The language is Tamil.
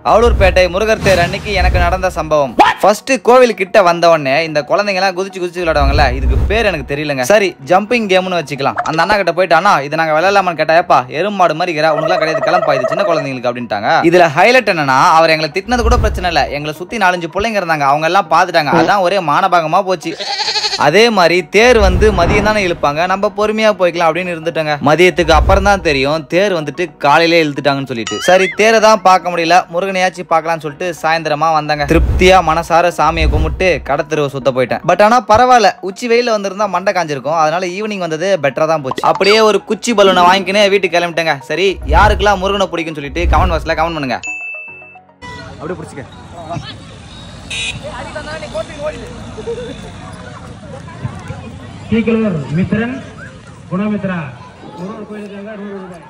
அவலூர்பேட்டை முருகர் தேர் அன்னைக்கு எனக்கு நடந்த சம்பவம். ஃபர்ஸ்ட் கோவில் கிட்ட வந்த உடனே இந்த குழந்தைங்க எல்லாம் குதிச்சு விளையாடுவாங்கல்ல, இதுக்கு பேர் எனக்கு தெரியலங்க. சரி ஜம்பிங் கேம்னு வச்சுக்கலாம். அந்த அண்ணா கிட்ட போயிட்டு அண்ணா இது நாங்க விளையாடலாமான்னு கேட்டா, ஏப்பா எருமாடு மாதிரி உங்களுக்குலாம் கிடையாது, கிளம்பா இது சின்ன குழந்தைங்களுக்கு அப்படின்ட்டாங்க. இதுல ஹைலைட் என்னன்னா, அவர் எங்களை திட்டினது கூட பிரச்சனை இல்ல, எங்களை சுத்தி 4-5 பிள்ளைங்க இருந்தாங்க, அவங்க எல்லாம் பாத்துட்டாங்க. அதான் ஒரே மானபாகமா போச்சு. அதே மாதிரி தேர் வந்து மதியம் தானே இழுப்பாங்க, நம்ம பொறுமையா போய்க்கலாம் அப்படின்னு இருந்துட்டாங்க. மதியத்துக்கு அப்புறம் தான் தெரியும் தேர் வந்துட்டு காலையிலே இழுத்துட்டாங்கன்னு சொல்லிட்டு. சரி தேரை தான் பார்க்க முடியல, முருகனையாச்சும் பார்க்கலாம்னு சொல்லிட்டு சாயந்தரமா வந்தாங்க. திருப்தியா மனசார சாமியை கும்பிட்டு கடத்தெருவை சுத்த போயிட்டேன். பட் ஆனா பரவாயில்ல, உச்சி வெயில வந்திருந்தா மண்டை காஞ்சிருக்கும், அதனால ஈவினிங் வந்தது பெட்டரா தான் போச்சு. அப்படியே ஒரு குச்சி பலூனை வாங்கிக்கினே வீட்டுக்கு கிளம்பிட்டேங்க. சரி யாருக்கெல்லாம் முருகனை பிடிக்கும்னு சொல்லிட்டு கமெண்ட் பாக்ஸ்ல கமெண்ட் பண்ணுங்க. அப்படியே பிடிச்சிக்க. மித்ரன் குணமித்ரா கோயிலுக்கு ரூபாய்.